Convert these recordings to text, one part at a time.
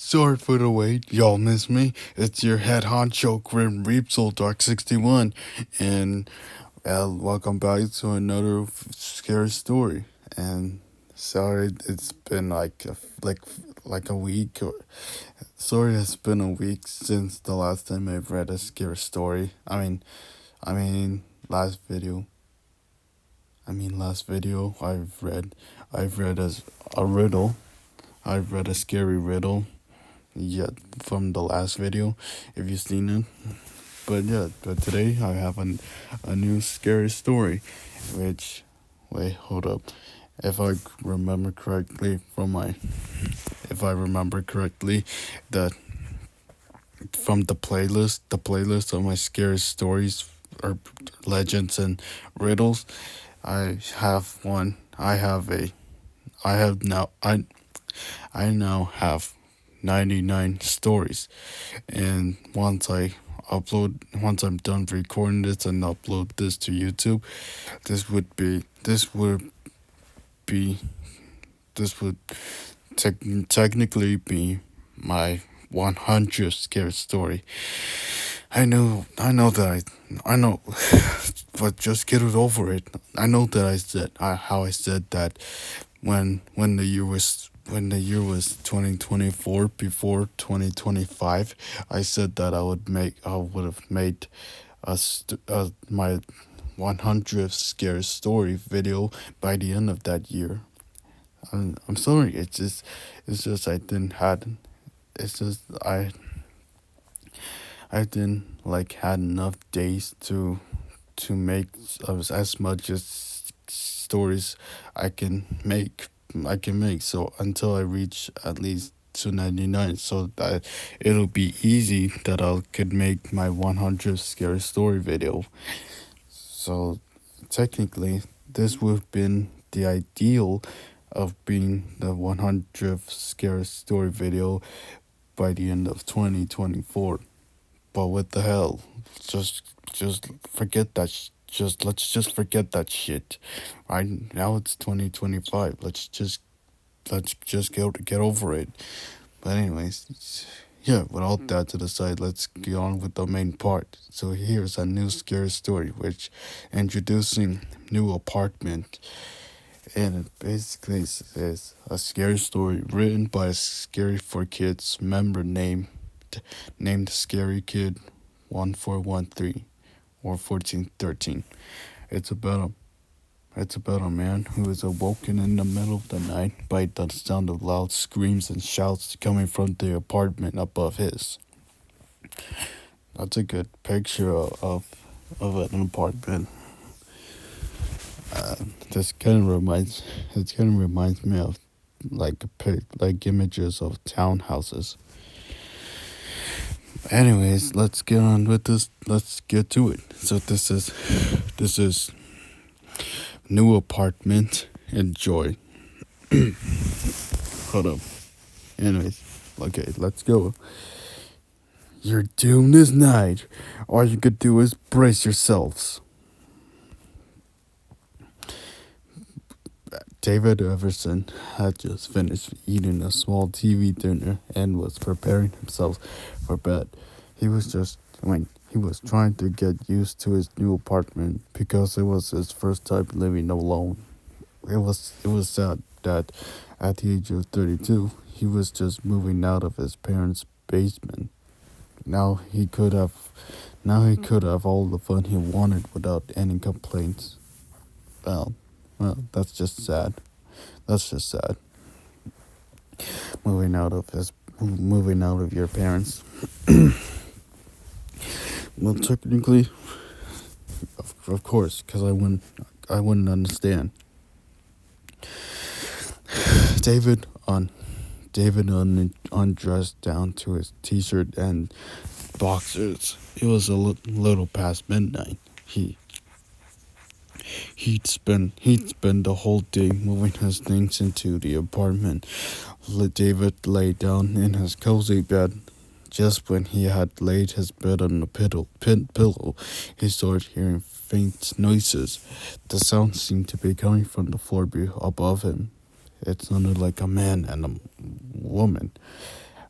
Sorry for the wait. Y'all miss me. It's your head honcho, Grim Reapsol Dark 61. And welcome back to another scary story. And sorry, it's been like a week. Sorry, it's been a week since the last time I've read a scary story. I mean, last video. Last video I've read as a riddle. I've read a scary riddle yet from the last video, if you've seen it. But today I have a new scary story, which, wait, hold up. If I remember correctly if I remember correctly, that from the playlist of my scary stories or legends and riddles, I have one. I have now, I now have 99 stories, and once I'm done recording this and upload this to YouTube, this would be this would be this would technically be my 100th scary story. I know, but just get it over it. I know that how I said that when the year was 2024, before 2025. I said that I would have made my 100th scary story video by the end of that year. I'm sorry. It's just I didn't had it's just I didn't had enough days to make as much as stories I can make. So until I reach at least to 99, so that it'll be easy that I could make my 100th scary story video. So technically, this would have been the ideal of being the 100th scary story video by the end of 2024. But what the hell? Just forget that. Let's just forget that shit. Right now it's 2025. Let's just get over it. But anyways, yeah. With all that to the side, let's get on with the main part. So here's a new scary story, which introducing new apartment, and it basically says a scary story written by a Scary for Kids member named Scary Kid 1413 or 1413. It's about a man who is awoken in the middle of the night by the sound of loud screams and shouts coming from the apartment above his. That's a good picture of an apartment. This kind of reminds me of like images of townhouses. Anyways, let's get on with this. Let's get to it. So this is new apartment. Enjoy. Hold up. Anyways, okay, let's go. You're doomed this night. All you could do is brace yourselves. David Everson had just finished eating a small TV dinner and was preparing himself for bed. He was trying to get used to his new apartment because it was his first time living alone. It was sad that at the age of 32, he was just moving out of his parents' basement. Now he could have all the fun he wanted without any complaints. Well, that's just sad. That's just sad. Moving out of your parents. Well, technically, of course, because I wouldn't understand. David undressed down to his t-shirt and boxers. It was a little past midnight. He'd spend the whole day moving his things into the apartment. David lay down in his cozy bed. Just when he had laid his bed on the pillow, he started hearing faint noises. The sound seemed to be coming from the floor above him. It sounded like a man and a woman.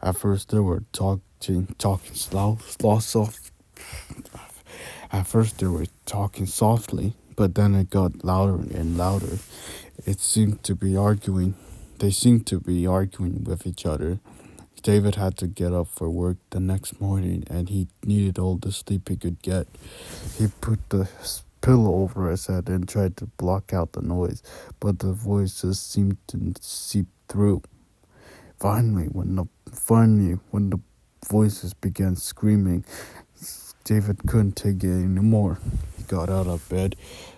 At first, they were talking soft. At first, they were talking softly, but then it got louder and louder. It seemed to be arguing. They seemed to be arguing with each other. David had to get up for work the next morning, and he needed all the sleep he could get. He put the pillow over his head and tried to block out the noise, but the voices seemed to seep through. Finally, when the voices began screaming, David couldn't take it anymore. He got out of bed,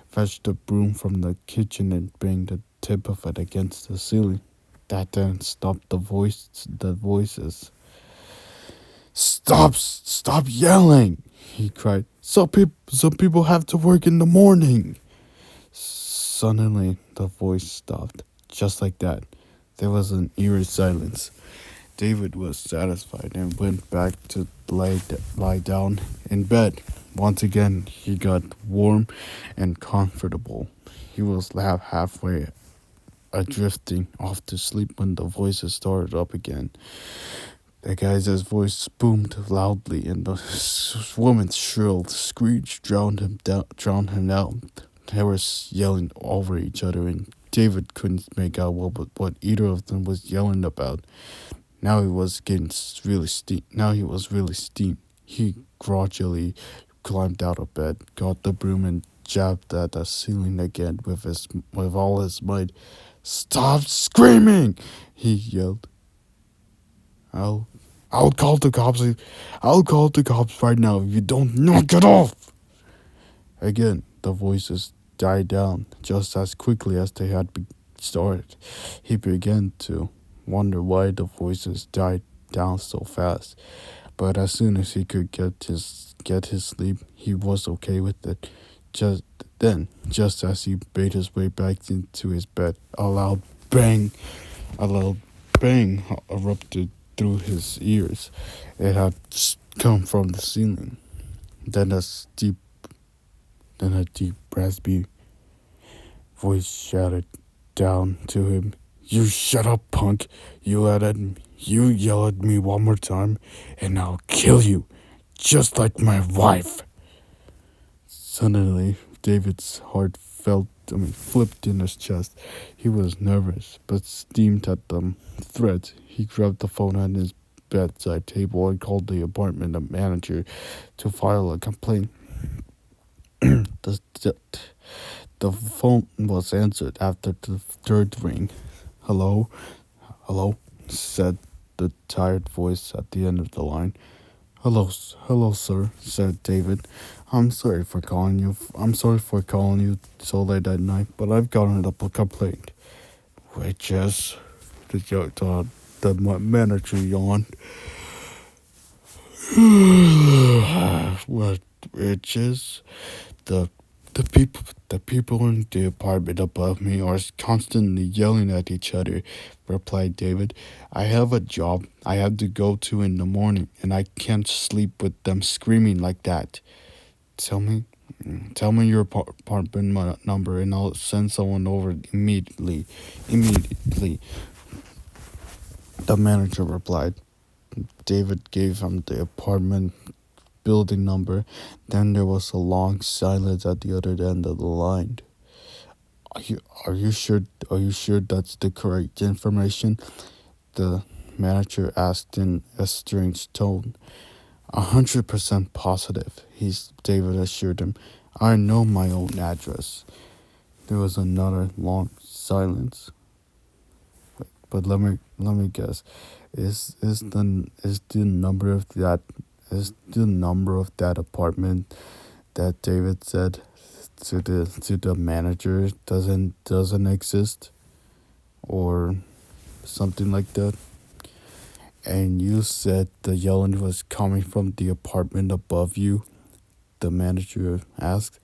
fetched a broom from the kitchen, and banged the tip of it against the ceiling. That then stopped the voices. Stop yelling! He cried. Some people have to work in the morning. Suddenly, the voice stopped. Just like that, there was an eerie silence. David was satisfied and went back to lie down in bed. Once again, he got warm and comfortable. He was halfway drifting off to sleep when the voices started up again. The guy's voice boomed loudly, and the woman's shrill screech drowned him out. They were yelling over each other, and David couldn't make out what either of them was yelling about. Now he was getting really steam. Now he was really steamed. He gradually climbed out of bed, got the broom, and jabbed at the ceiling again with all his might. "Stop screaming!" he yelled. I'll I'll call the cops. I'll call the cops right now if you don't knock it off. Again, the voices died down just as quickly as they had started. He began to wonder why the voices died down so fast. But as soon as he could get his sleep, he was okay with it. Just just as he made his way back into his bed, bang, a loud bang erupted through his ears. It had come from the ceiling. Then a deep, raspy voice shouted down to him, "You shut up, punk! You yell at me one more time, and I'll kill you, just like my wife." Suddenly, David's heart flipped in his chest. He was nervous, but steamed at the threat. He grabbed the phone on his bedside table and called the apartment manager to file a complaint. the, the, the phone was answered after the third ring. "Hello? Hello?" said the tired voice at the end of the line. Hello, sir," said David. I'm sorry for calling you so late at night, but I've gotten up a complaint." "Which is?" The manager yawned. "What? Which is? The the people in the apartment above me are constantly yelling at each other," replied David. "I have a job I have to go to in the morning, and I can't sleep with them screaming like that." Tell me, tell me your apartment number, and I'll send someone over immediately." Immediately, the manager replied. David gave him the apartment building number. Then there was a long silence at the other end of the line. Are you sure? Are you sure that's the correct information?" the manager asked in a strange tone. 100% positive," David assured him. "I know my own address." There was another long silence. But let me guess. Is the number of that apartment that David said to the manager doesn't exist, or something like that? "And you said the yelling was coming from the apartment above you?" the manager asked.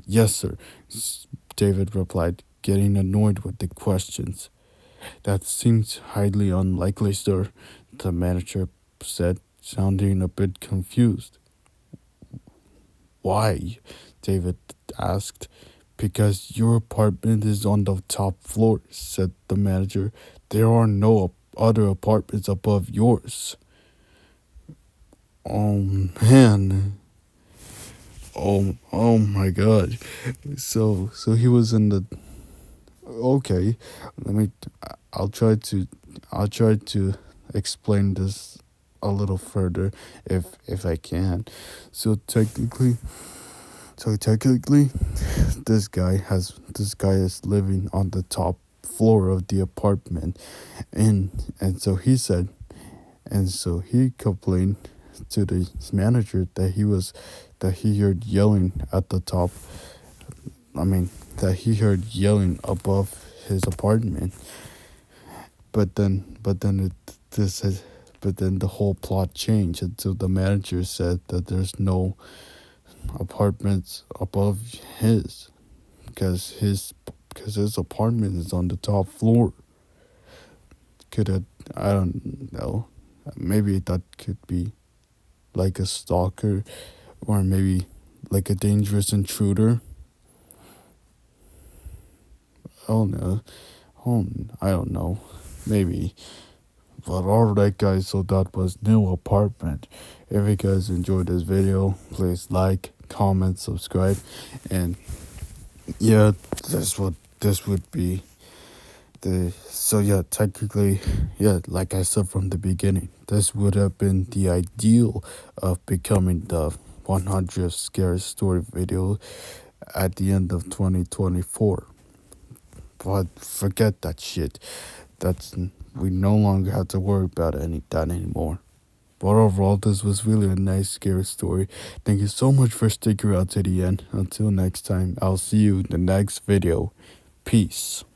"Yes, sir," David replied, getting annoyed with the questions. "That seems highly unlikely, sir," the manager said, sounding a bit confused. "Why?" David asked. "Because your apartment is on the top floor," said the manager. "There are no other apartments above yours. Oh man. Oh my god. So he was in the okay. Let me I'll try to I'll try to explain this a little further if I can. So technically this guy is living on the top floor of the apartment, and so he said, and so he complained to the manager that he heard yelling at the top. I mean, that he heard yelling above his apartment. But then this has, but then the whole plot changed until the manager said that there's no apartments above his, because his apartment is on the top floor. Could have, I don't know. Maybe that could be like a stalker, or maybe like a dangerous intruder. Oh no. Oh, I don't know. Maybe. But alright guys, so that was new apartment. If you guys enjoyed this video, please like, comment, subscribe, and yeah, this would be the so yeah, technically, yeah, like I said from the beginning, this would have been the ideal of becoming the 100th scary story video at the end of 2024. But forget that shit. That's we no longer have to worry about that anymore. But overall, this was really a nice, scary story. Thank you so much for sticking around to the end. Until next time, I'll see you in the next video. Peace.